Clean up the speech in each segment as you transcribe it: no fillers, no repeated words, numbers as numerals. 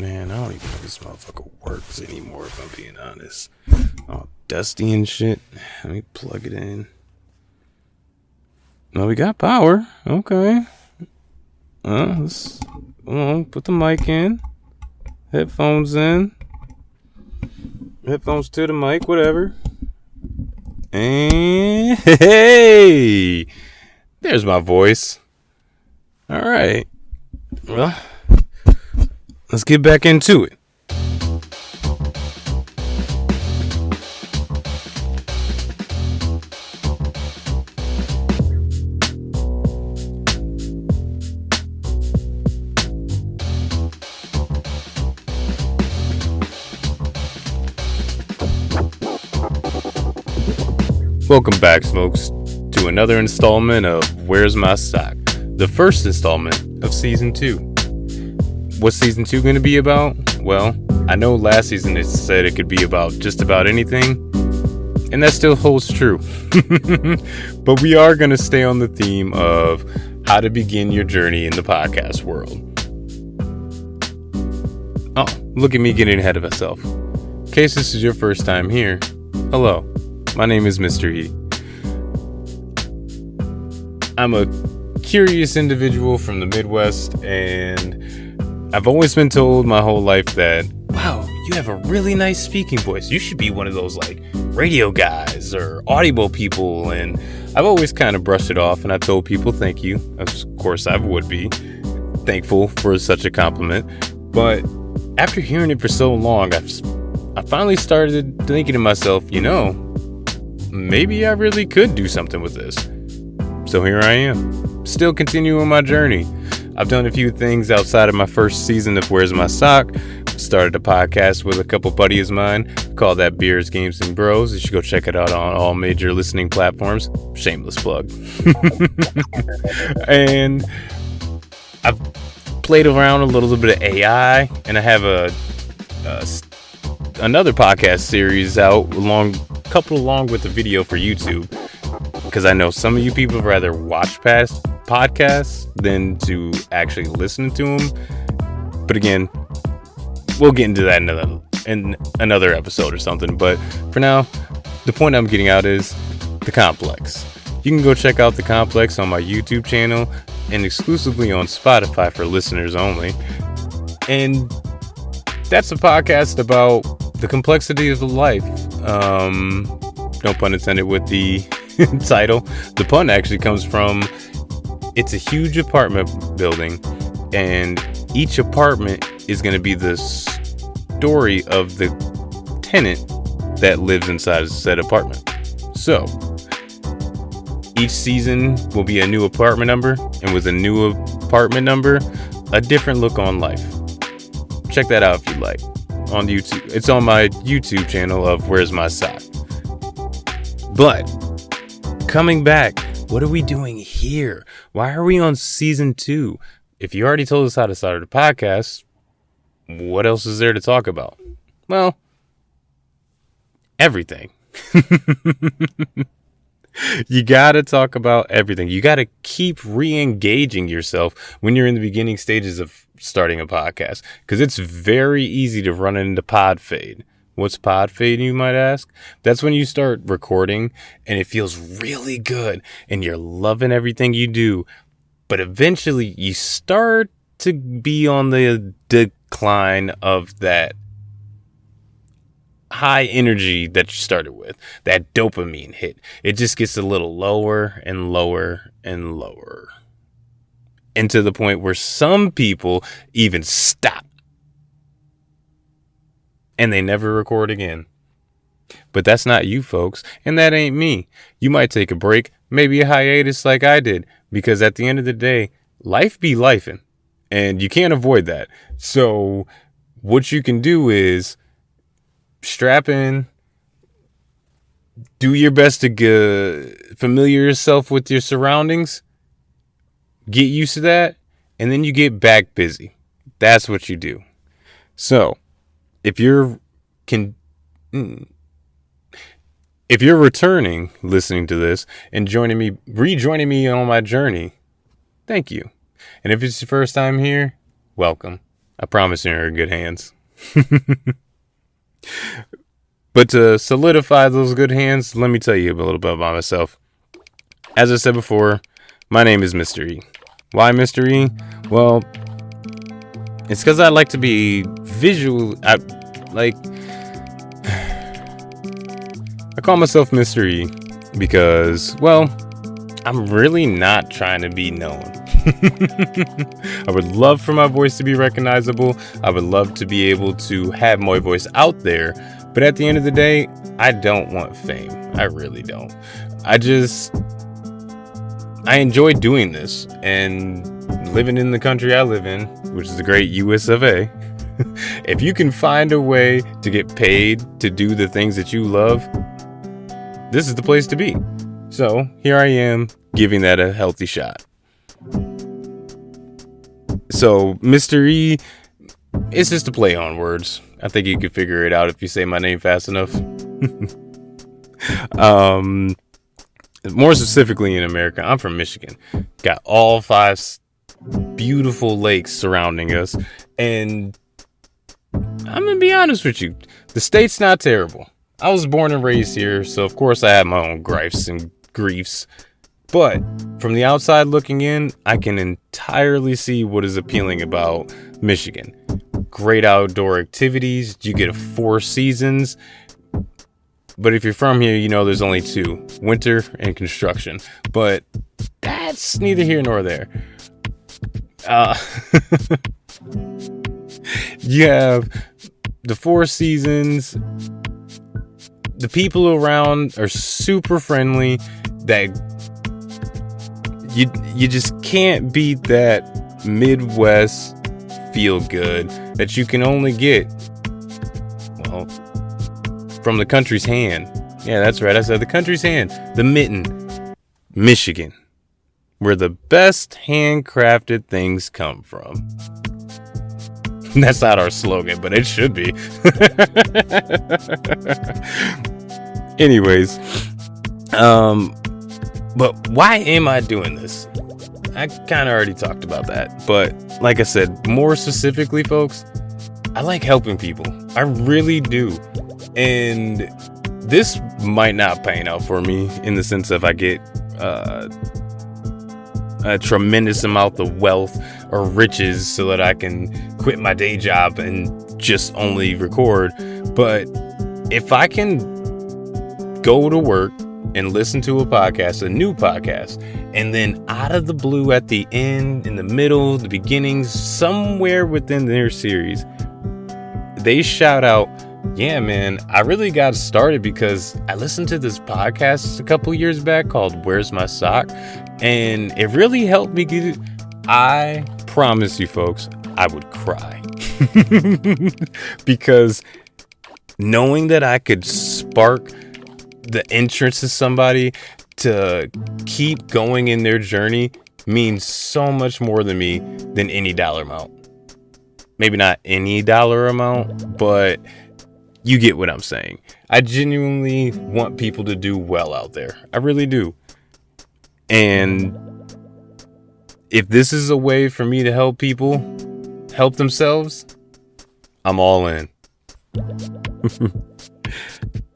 Man, I don't even know if this motherfucker works anymore, if I'm being honest. All dusty and shit. Let me plug it in. No, we got power. Okay. Let's put the mic in. Headphones in. Headphones to the mic, whatever. And hey! There's my voice. Alright. Well, let's get back into it. Welcome back, folks, to another installment of Where's My Sock? The first installment of Season 2. What's Season 2 going to be about? Well, I know last season it said it could be about just about anything, and that still holds true. But we are going to stay on the theme of how to begin your journey in the podcast world. Oh, look at me getting ahead of myself. In case this is your first time here, hello. My name is Mr.E. I'm a curious individual from the Midwest, and I've always been told my whole life that, wow, you have a really nice speaking voice. You should be one of those like radio guys or Audible people, and I've always kind of brushed it off, and I told people thank you. Of course, I would be thankful for such a compliment, but after hearing it for so long, I finally started thinking to myself, maybe I really could do something with this. So here I am, still continuing my journey. I've done a few things outside of my first season of Where's My Sock. Started a podcast with a couple buddies of mine called that Beers, Games, and Bros. You should go check it out on all major listening platforms. Shameless plug. And I've played around a little bit of AI, and I have another podcast series out along with the video for YouTube, because I know some of you people rather watch past podcasts than to actually listen to them. But again, we'll get into that in another episode or something. But for now, the point I'm getting out is The Complex. You can go check out The Complex on my YouTube channel and exclusively on Spotify for listeners only. And that's a podcast about the complexity of life. No pun intended with the title. The pun actually comes from, it's a huge apartment building, and each apartment is going to be the story of the tenant that lives inside said apartment. So each season will be a new apartment number, and with a new apartment number, a different look on life. Check that out if you like. On YouTube. It's on my YouTube channel of Where's My Sock. But coming back, what are we doing here? Why are we on Season 2? If you already told us how to start a podcast, what else is there to talk about? Well, everything. You gotta talk about everything. You gotta keep re-engaging yourself when you're in the beginning stages of starting a podcast, because it's very easy to run into pod fade. What's pod fade, you might ask? That's when you start recording and it feels really good and you're loving everything you do, but eventually you start to be on the decline of that high energy that you started with, that dopamine hit. It just gets a little lower and lower and lower, and to the point where some people even stop and they never record again. But that's not you, folks, and that ain't me. You might take a break, maybe a hiatus like I did, because at the end of the day, life be lifing, and you can't avoid that. So what you can do is strap in, do your best to familiar yourself with your surroundings, get used to that, and then you get back busy. That's what you do. So if you're returning listening to this and rejoining me on my journey, thank you. And if it's your first time here, welcome. I promise you're in good hands. But to solidify those good hands, let me tell you a little bit about myself. As I said before, my name is Mr. E. Why Mr. E? Well, it's because I like to be visual. I call myself Mr. E because, well, I'm really not trying to be known. I would love for my voice to be recognizable. I would love to be able to have my voice out there. But at the end of the day, I don't want fame. I really don't. I enjoy doing this and living in the country I live in, which is the great US of A. If you can find a way to get paid to do the things that you love, this is the place to be. So here I am giving that a healthy shot. So Mr. E, it's just a play on words. I think you could figure it out if you say my name fast enough. More specifically in America, I'm from Michigan. Got all 5 beautiful lakes surrounding us. And I'm going to be honest with you. The state's not terrible. I was born and raised here, so of course I have my own gripes and griefs. But from the outside looking in, I can entirely see what is appealing about Michigan. Great outdoor activities. You get 4 seasons. But if you're from here, you know there's only 2. Winter and construction. But that's neither here nor there. You have the 4 seasons. The people around are super friendly. That you just can't beat that Midwest feel good that you can only get, well, from the country's hand. Yeah, that's right. I said the country's hand. The mitten. Michigan. Where the best handcrafted things come from. That's not our slogan, but it should be. Anyways. But why am I doing this? I kind of already talked about that. But like I said, more specifically, folks, I like helping people. I really do. And this might not pan out for me in the sense of I get a tremendous amount of wealth or riches so that I can quit my day job and just only record. But if I can go to work and listen to a podcast, a new podcast, and then out of the blue at the end, in the middle, the beginnings, somewhere within their series, they shout out, yeah, man, I really got started because I listened to this podcast a couple years back called Where's My Sock? And it really helped me get it. I promise you, folks, I would cry. Because knowing that I could spark the interest of somebody to keep going in their journey means so much more to me than any dollar amount. Maybe not any dollar amount, but you get what I'm saying. I genuinely want people to do well out there. I really do. And if this is a way for me to help people help themselves, I'm all in.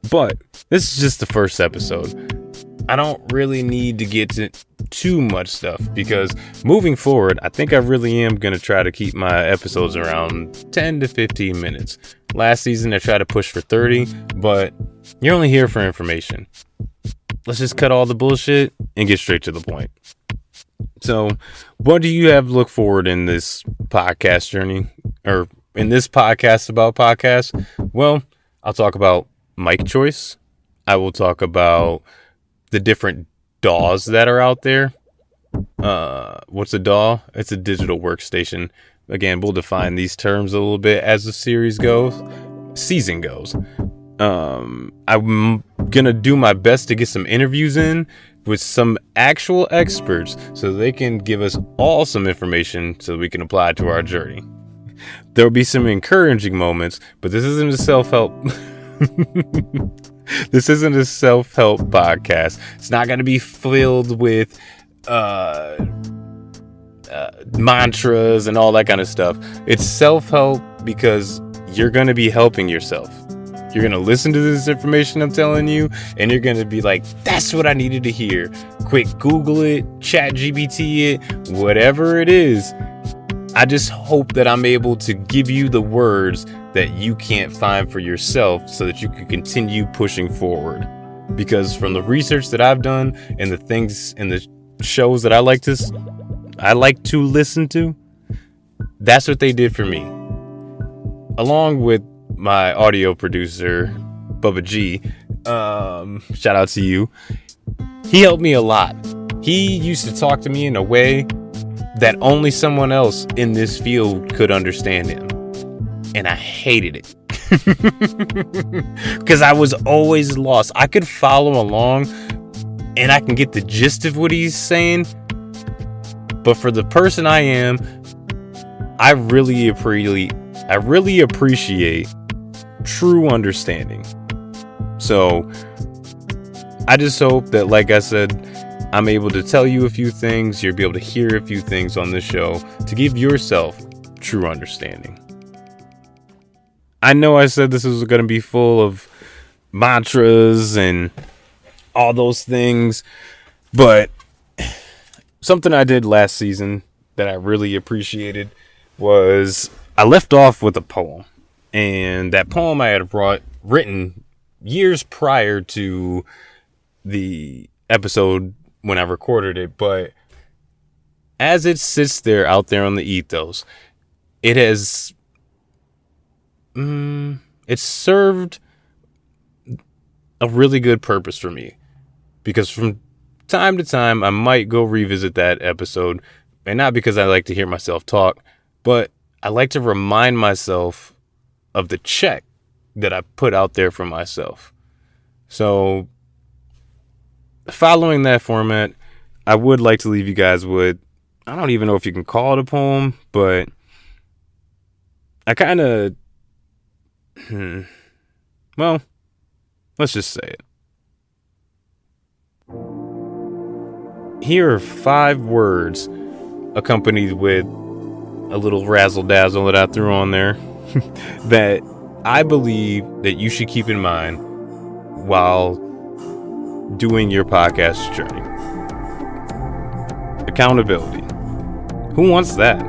But this is just the first episode. I don't really need to get to too much stuff because moving forward, I think I really am going to try to keep my episodes around 10 to 15 minutes. Last season, I tried to push for 30, but you're only here for information. Let's just cut all the bullshit and get straight to the point. So, what do you have to look forward in this podcast journey or in this podcast about podcasts? Well, I'll talk about mic choice. I will talk about the different DAWs that are out there. What's a DAW? It's a digital workstation. Again, we'll define these terms a little bit as the season goes. I'm gonna do my best to get some interviews in with some actual experts so they can give us all some information so we can apply it to our journey. There'll be some encouraging moments, but this isn't a self-help. This isn't a self-help podcast. It's not going to be filled with mantras and all that kind of stuff. It's self-help because you're going to be helping yourself. You're going to listen to this information I'm telling you, and you're going to be like, that's what I needed to hear. Quick, Google it, chat GPT it, whatever it is. I just hope that I'm able to give you the words that you can't find for yourself so that you can continue pushing forward. Because from the research that I've done and the things and the shows that I like to listen to, that's what they did for me. Along with my audio producer, Bubba G, shout out to you. He helped me a lot. He used to talk to me in a way that only someone else in this field could understand him. And I hated it. Because I was always lost. I could follow along and I can get the gist of what he's saying. But for the person I am, I really appreciate true understanding. So I just hope that, like I said, I'm able to tell you a few things. You'll be able to hear a few things on this show to give yourself true understanding. I know I said this was going to be full of mantras and all those things, but something I did last season that I really appreciated was I left off with a poem. And that poem I had written years prior to the episode when I recorded it. But as it sits there out there on the ethos, it has it's served a really good purpose for me. Because from time to time, I might go revisit that episode. And not because I like to hear myself talk, but I like to remind myself of the check that I put out there for myself. So following that format, I would like to leave you guys with, I don't even know if you can call it a poem, but I kind of, well, let's just say it. Here are 5 words accompanied with a little razzle dazzle that I threw on there that I believe that you should keep in mind while doing your podcast journey. Accountability. Who wants that?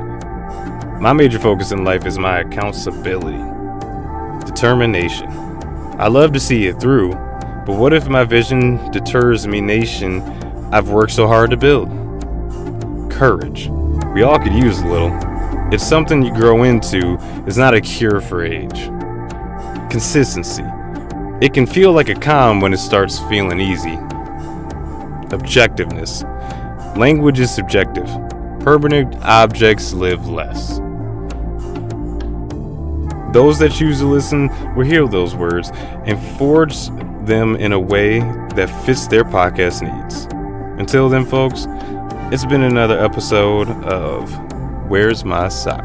My major focus in life is my accountability. Determination. I love to see it through, but what if my vision deters me nation I've worked so hard to build? Courage. We all could use a little. It's something you grow into. It's not a cure for age. Consistency. It can feel like a calm when it starts feeling easy. Objectiveness. Language is subjective. Permanent objects live less. Those that choose to listen will hear those words and forge them in a way that fits their podcast needs. Until then, folks, it's been another episode of Where's My Sock?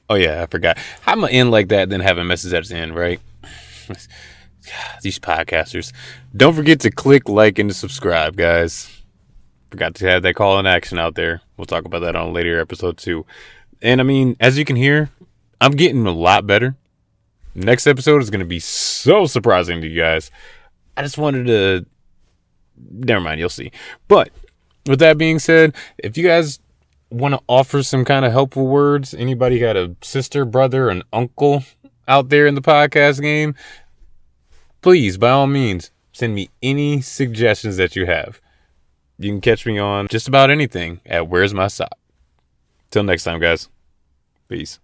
Oh yeah, I forgot. How am I end like that, then have a message at the end, right? These podcasters. Don't forget to click like and to subscribe, guys. Forgot to have that call in action out there. We'll talk about that on a later episode too. And I mean, as you can hear, I'm getting a lot better. Next episode is going to be so surprising to you guys. I just wanted to... Never mind, you'll see. But with that being said, if you guys want to offer some kind of helpful words, anybody got a sister, brother, an uncle out there in the podcast game, please, by all means, send me any suggestions that you have. You can catch me on just about anything at Where's My Sock. Till next time, guys. Peace.